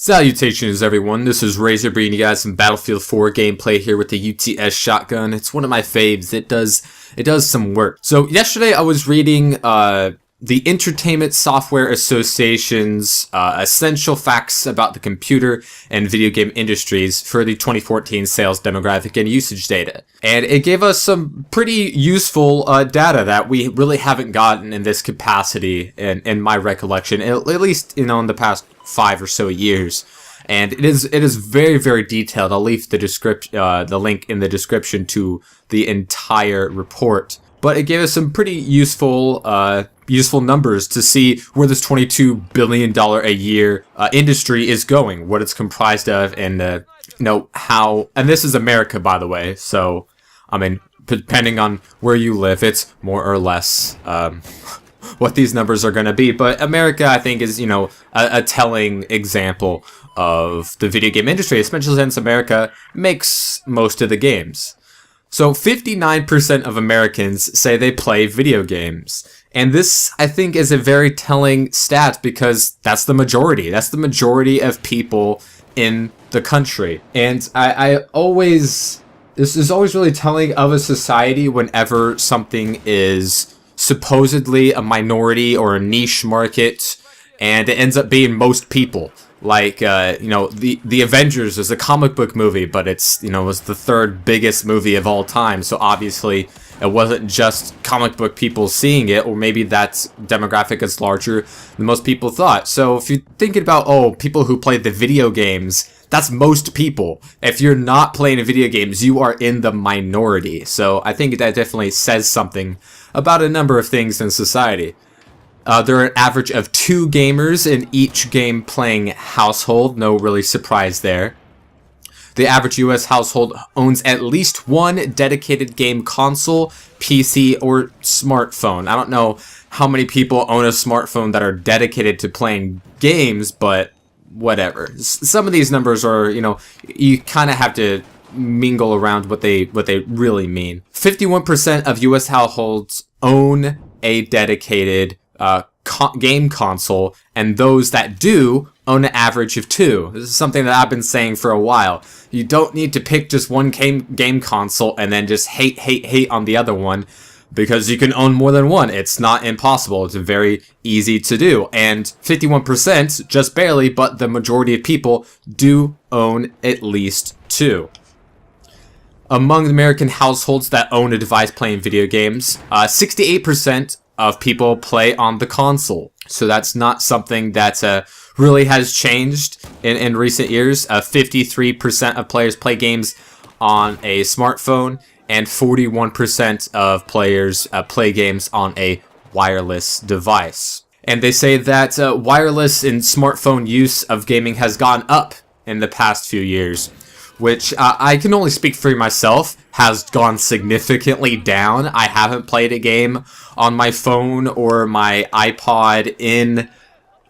Salutations everyone, this is Razor bringing you guys some Battlefield 4 gameplay here with the UTS shotgun. It's one of my faves. It does some work. So yesterday I was reading the Entertainment Software Association's essential facts about the computer and video game industries for the 2014 sales demographic and usage data. And it gave us some pretty useful data that we really haven't gotten in this capacity in my recollection, at least in the past 5 or so years. And it is very, very detailed. I'll leave the link in the description to the entire report. But it gave us some pretty useful numbers to see where this $22 billion a year industry is going, what it's comprised of, and how. And this is America, by the way. So, I mean, depending on where you live, it's more or less what these numbers are going to be. But America, I think, is a telling example of the video game industry, especially since America makes most of the games. So 59% of Americans say they play video games. And this, I think, is a very telling stat because that's the majority. That's the majority of people in the country. And this is always really telling of a society whenever something is supposedly a minority or a niche market and it ends up being most people. Like, the Avengers is a comic book movie, but was the third biggest movie of all time. So obviously it wasn't just comic book people seeing it, or maybe that demographic is larger than most people thought. So if you're thinking about, people who play the video games, that's most people. If you're not playing video games, you are in the minority. So I think that definitely says something about a number of things in society. There are an average of 2 gamers in each game-playing household. No really surprise there. The average US household owns at least one dedicated game console, PC, or smartphone. I don't know how many people own a smartphone that are dedicated to playing games, but whatever. Some of these numbers are, you kind of have to mingle around what they really mean. 51% of US households own a dedicated game console, and those that do own an average of 2. This is something that I've been saying for a while. You don't need to pick just one game console and then just hate on the other one, because you can own more than one. It's not impossible. It's very easy to do. And 51%, just barely, but the majority of people do own at least 2. Among the American households that own a device playing video games, 68% of people play on the console. So that's not something that really has changed in recent years. 53% of players play games on a smartphone, and 41% of players play games on a wireless device. And they say that wireless and smartphone use of gaming has gone up in the past few years, which I can only speak for myself, has gone significantly down. I haven't played a game on my phone or my iPod in,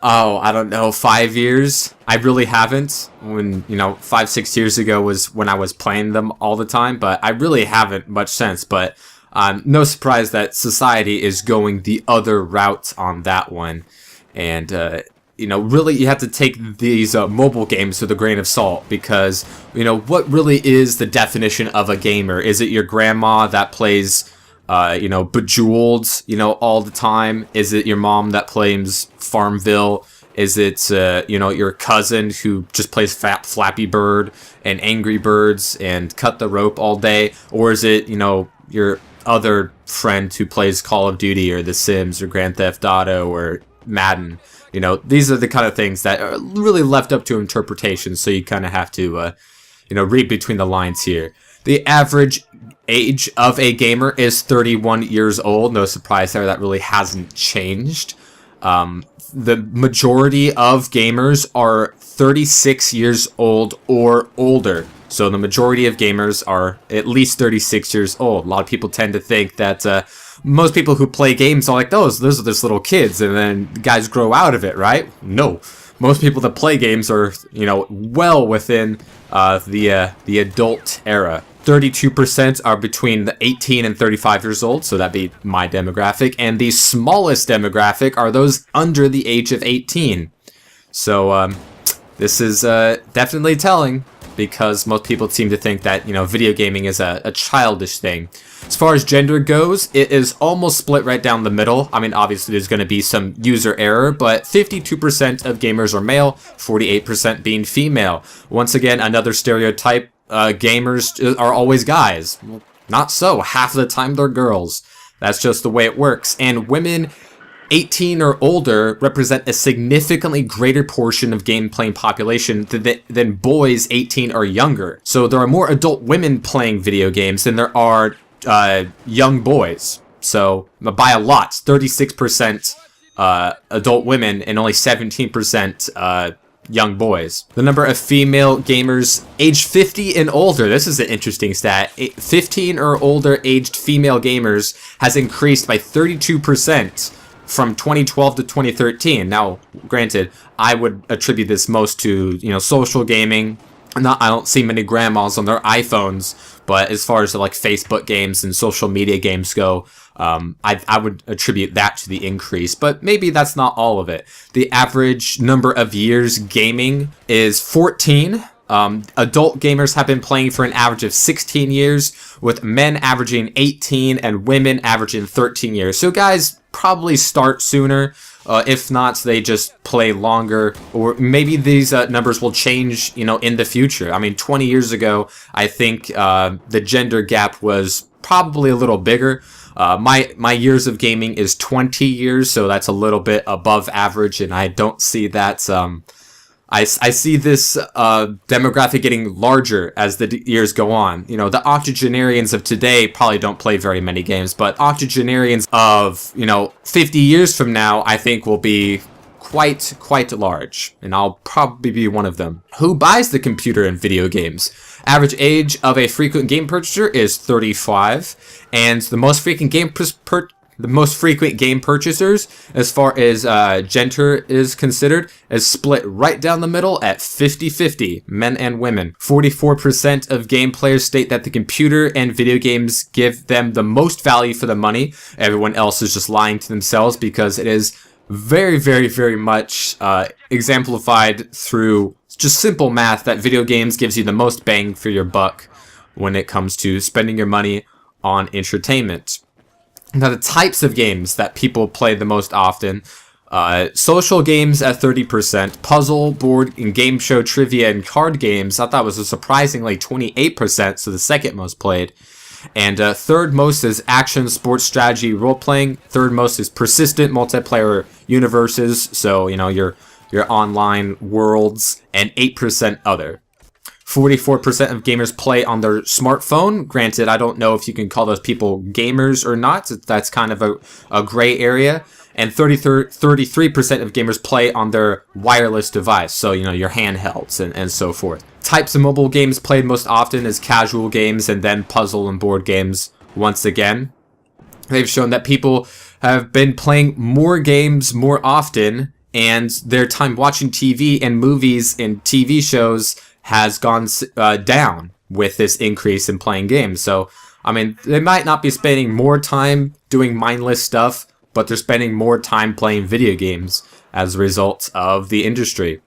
5 years. I really haven't. When, 5-6 years ago was when I was playing them all the time, but I really haven't much since. But no surprise that society is going the other route on that one. And, really you have to take these mobile games with a grain of salt, because, what really is the definition of a gamer? Is it your grandma that plays, Bejeweled, all the time? Is it your mom that plays Farmville? Is it, your cousin who just plays Flappy Bird and Angry Birds and Cut the Rope all day? Or is it, your other friend who plays Call of Duty or The Sims or Grand Theft Auto or Madden? These are the kind of things that are really left up to interpretation, so you kind of have to, read between the lines here. The average age of a gamer is 31 years old. No surprise there, that really hasn't changed. The majority of gamers are 36 years old or older. So the majority of gamers are at least 36 years old. A lot of people tend to think that most people who play games are like, those are just little kids, and then guys grow out of it, right? No. Most people that play games are, well within the adult era. 32% are between the 18 and 35 years old, so that'd be my demographic. And the smallest demographic are those under the age of 18. So, This is definitely telling, because most people seem to think that, you know, video gaming is a childish thing. As far as gender goes, it is almost split right down the middle. I mean, obviously there's going to be some user error, but 52% of gamers are male, 48% being female. Once again, another stereotype, gamers are always guys. Well, not so. Half of the time they're girls. That's just the way it works. And women 18 or older represent a significantly greater portion of game playing population than boys 18 or younger. So there are more adult women playing video games than there are young boys. So by a lot, 36% adult women and only 17% young boys. The number of female gamers aged 50 and older, this is an interesting stat. 15 or older aged female gamers has increased by 32% from 2012 to 2013. Now, granted, I would attribute this most to, you know, social gaming. I don't see many grandmas on their iPhones, but as far as like Facebook games and social media games go, I would attribute that to the increase, but maybe that's not all of it. The average number of years gaming is 14. Adult gamers have been playing for an average of 16 years, with men averaging 18 and women averaging 13 years. So guys probably start sooner. If not, they just play longer, or maybe these numbers will change, you know, in the future. I mean, 20 years ago, I think the gender gap was probably a little bigger. My years of gaming is 20 years, so that's a little bit above average, and I don't see that. I see this demographic getting larger as the years go on. You know, the octogenarians of today probably don't play very many games, but octogenarians of, you know, 50 years from now, I think will be quite large, and I'll probably be one of them. Who buys the computer and video games? Average age of a frequent game purchaser is 35, and the most frequent game purchasers, as far as gender is considered, is split right down the middle at 50-50, men and women. 44% of game players state that the computer and video games give them the most value for the money. Everyone else is just lying to themselves, because it is very much exemplified through just simple math that video games gives you the most bang for your buck when it comes to spending your money on entertainment. Now, the types of games that people play the most often: social games at 30%, puzzle, board, and game show, trivia, and card games. I thought was a surprisingly 28%, so the second most played. And third most is action, sports, strategy, role-playing. Third most is persistent multiplayer universes, so, you know, your online worlds, and 8% other. 44% of gamers play on their smartphone. Granted, I don't know if you can call those people gamers or not. That's kind of a gray area. And 33% of gamers play on their wireless device, so, you know, your handhelds and so forth. Types of mobile games played most often is casual games, and then puzzle and board games once again. They've shown that people have been playing more games more often, and their time watching TV and movies and TV shows has gone down with this increase in playing games. So, I mean, they might not be spending more time doing mindless stuff, but they're spending more time playing video games as a result of the industry.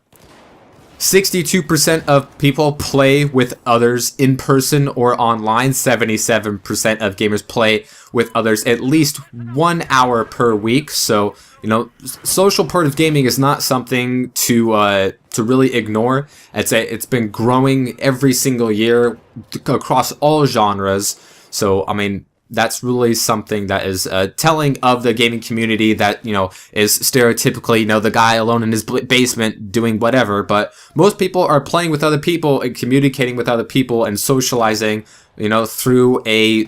62% of people play with others in person or online. 77% of gamers play with others at least 1 hour per week. So, you know, social part of gaming is not something to really ignore. It's been growing every single year across all genres. So, I mean, that's really something that is telling of the gaming community that, you know, is stereotypically, you know, the guy alone in his basement doing whatever. But most people are playing with other people and communicating with other people and socializing, you know, through a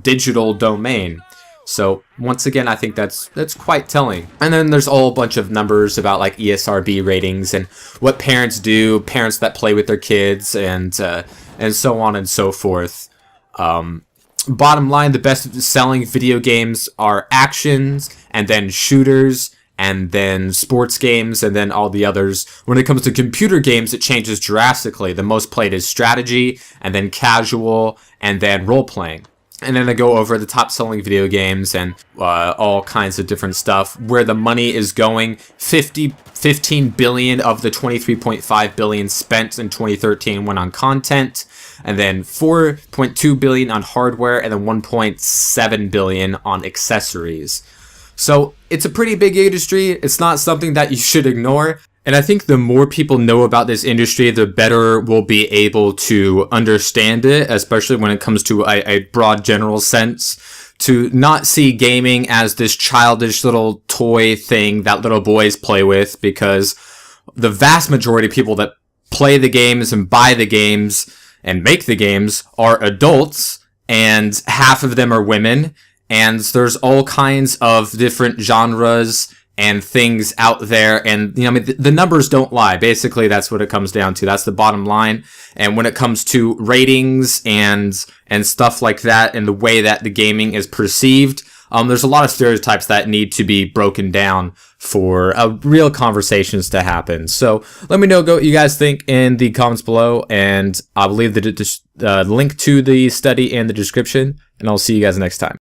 digital domain. So once again, I think that's quite telling. And then there's a whole bunch of numbers about like ESRB ratings and what parents do, parents that play with their kids, and so on and so forth. Bottom line, the best selling video games are actions, and then shooters, and then sports games, and then all the others. When it comes to computer games, it changes drastically. The most played is strategy, and then casual, and then role-playing. And then they go over the top selling video games and all kinds of different stuff, where the money is going. 15 billion of the 23.5 billion spent in 2013 went on content, and then 4.2 billion on hardware, and then 1.7 billion on accessories. So it's a pretty big industry. It's not something that you should ignore. And I think the more people know about this industry, the better we'll be able to understand it, especially when it comes to a broad general sense, to not see gaming as this childish little toy thing that little boys play with, because the vast majority of people that play the games and buy the games and make the games are adults, and half of them are women, and there's all kinds of different genres and things out there, and I mean, the numbers don't lie. Basically, that's what it comes down to. That's the bottom line. And when it comes to ratings and stuff like that, and the way that the gaming is perceived, there's a lot of stereotypes that need to be broken down for real conversations to happen. So let me know what you guys think in the comments below, and I'll leave the link to the study in the description, and I'll see you guys next time.